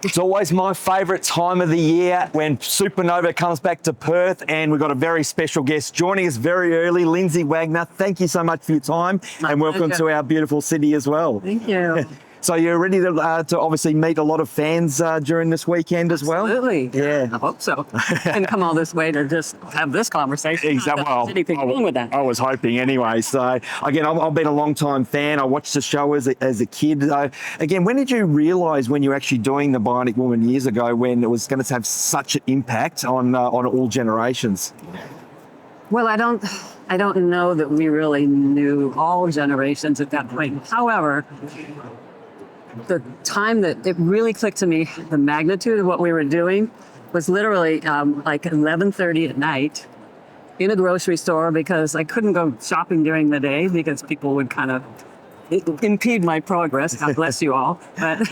It's always my favourite time of the year when Supanova comes back to Perth, and we've got a very special guest joining us very early, Lindsay Wagner. Thank you so much for your time, and welcome to our beautiful city as well. Thank you. So you're ready to obviously meet a lot of fans during this weekend as well? Absolutely. Yeah. I hope so. And come all this way to just have this conversation. Exactly. Well, anything wrong with that? I was hoping anyway. So again, I've been a long time fan. I watched the show as a kid. Again, when did you realise when you were actually doing the Bionic Woman years ago, when it was going to have such an impact on all generations? Well, I don't know that we really knew all generations at that point. However, the time that it really clicked to me, the magnitude of what we were doing, was literally like 11:30 at night in a grocery store, because I couldn't go shopping during the day because people would kind of impede my progress. God bless you all. But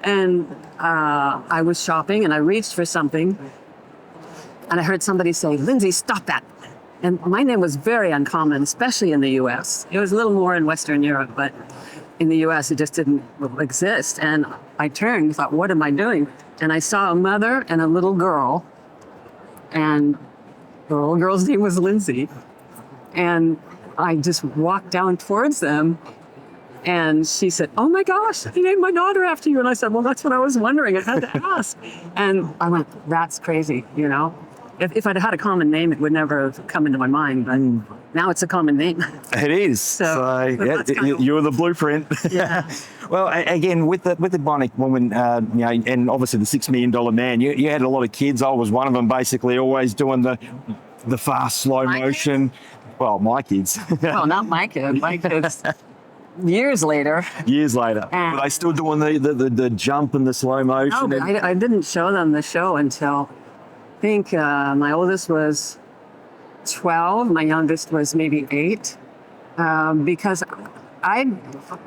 and I was shopping and I reached for something and I heard somebody say, "Lindsay, stop that." And my name was very uncommon, especially in the U.S. It was a little more in Western Europe, but in the U.S. it just didn't exist. And I turned and thought, what am I doing? And I saw a mother and a little girl, and the little girl's name was Lindsay. And I just walked down towards them, and she said, "Oh my gosh, I named my daughter after you." And I said, "Well, that's what I was wondering. I had to ask." And I went, "That's crazy, you know? If I'd had a common name, it would never have come into my mind, but now it's a common name." It is. So yeah, you're the blueprint. Yeah. Well, again, with the Bionic Woman, you know, and obviously the $6 Million Man, you had a lot of kids. I was one of them, basically always doing the fast slow motion. Well, my kids. Well, not my kid. My kids. Years later. Were they still doing the jump and the slow motion? No, I didn't show them the show until, I think my oldest was 12, my youngest was maybe 8, because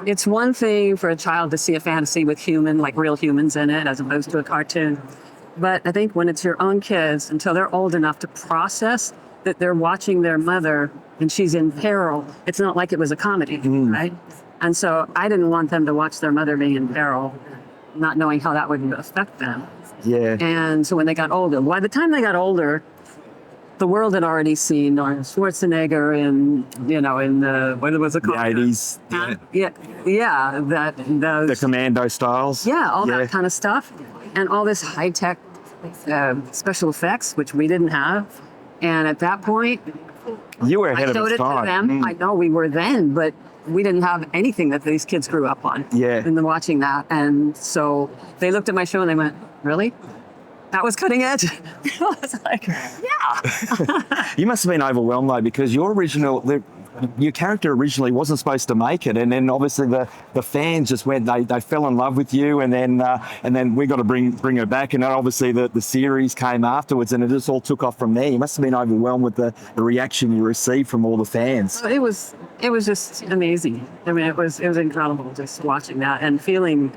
it's one thing for a child to see a fantasy with like real humans in it, as opposed to a cartoon. But I think when it's your own kids, until they're old enough to process that they're watching their mother and she's in peril, it's not like it was a comedy, right? And so I didn't want them to watch their mother being in peril, not knowing how that would affect them. Yeah. And so when they got older, by the time they got older, the world had already seen Arnold Schwarzenegger in the, what was it called? The 80s. The commando styles. Yeah, all that kind of stuff. And all this high-tech special effects, which we didn't have. And at that point, you were ahead of its time. I showed it to them. I know we were then, but we didn't have anything that these kids grew up on. Yeah. And then watching that. And so they looked at my show and they went, "Really? That was cutting edge?" I was like, yeah. You must have been overwhelmed though, because your character originally wasn't supposed to make it, and then obviously the fans just went, they fell in love with you, and then we got to bring her back, and then obviously the series came afterwards, and it just all took off from there. You must have been overwhelmed with the reaction you received from all the fans. It was just amazing. I mean, it was incredible just watching that and feeling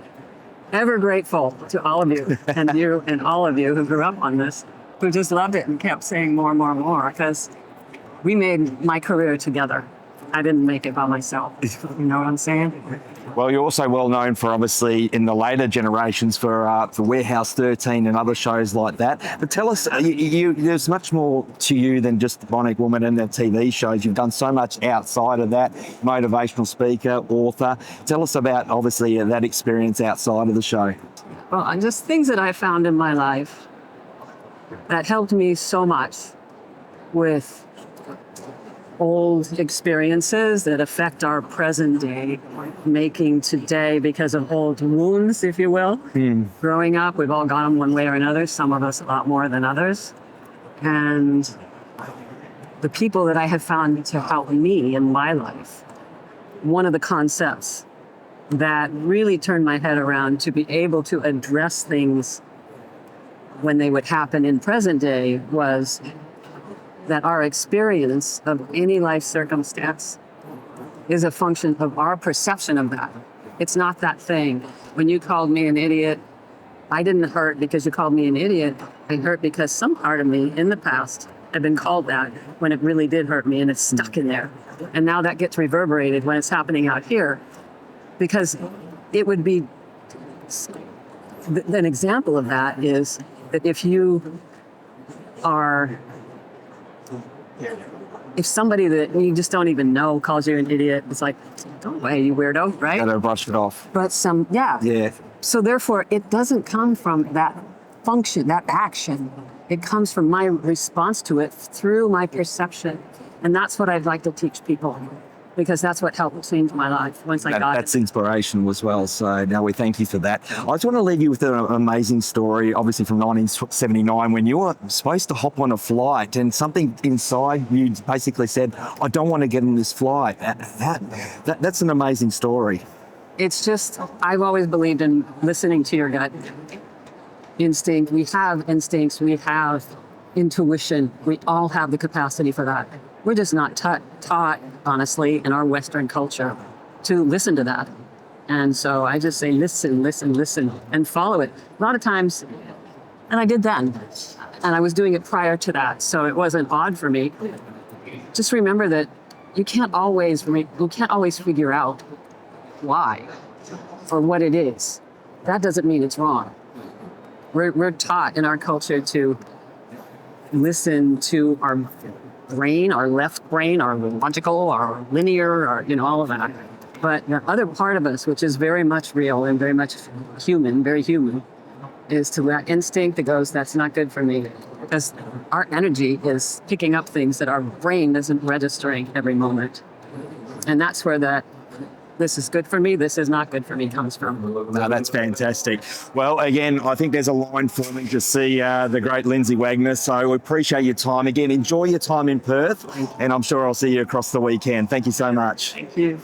ever grateful to all of you and you and all of you who grew up on this, who just loved it and kept saying more and more and more, because we made my career together. I didn't make it by myself. You know what I'm saying? Well, you're also well known for, obviously, in the later generations for Warehouse 13 and other shows like that. But tell us, there's much more to you than just the Bionic Woman and the TV shows. You've done so much outside of that, motivational speaker, author. Tell us about, obviously, that experience outside of the show. Well, just things that I found in my life that helped me so much with old experiences that affect our present day making today because of old wounds, if you will. Growing up, we've all got them one way or another, some of us a lot more than others. And the people that I have found to help me in my life, one of the concepts that really turned my head around to be able to address things when they would happen in present day was that our experience of any life circumstance is a function of our perception of that. It's not that thing. When you called me an idiot, I didn't hurt because you called me an idiot. I hurt because some part of me in the past had been called that when it really did hurt me, and it's stuck in there. And now that gets reverberated when it's happening out here, because it would be an example of that is that if somebody that you just don't even know calls you an idiot, it's like, go away, you weirdo, right? Gotta brush it off. But Yeah. So therefore, it doesn't come from that function, that action. It comes from my response to it through my perception. And that's what I'd like to teach people, because that's what helped change my life once I got That's it. inspirational as well. So now we thank you for that. I just want to leave you with an amazing story, obviously from 1979, when you were supposed to hop on a flight and something inside you basically said, I don't want to get on this flight. That's an amazing story. It's just, I've always believed in listening to your gut instinct. We have instincts, we have intuition. We all have the capacity for that. We're just not taught, honestly, in our Western culture to listen to that. And so I just say, listen, and follow it. A lot of times, and I did then, and I was doing it prior to that, so it wasn't odd for me. Just remember that you can't always figure out why or what it is. That doesn't mean it's wrong. We're taught in our culture to listen to our brain, our left brain, our logical, our linear, our, all of that. But the other part of us, which is very much real and very much human, very human, is to that instinct that goes, that's not good for me. Because our energy is picking up things that our brain isn't registering every moment. And that's where that this is good for me, this is not good for me comes from. No, that's fantastic. Well, again, I think there's a line forming to see the great Lindsay Wagner. So we appreciate your time. Again, enjoy your time in Perth, and I'm sure I'll see you across the weekend. Thank you so much. Thank you.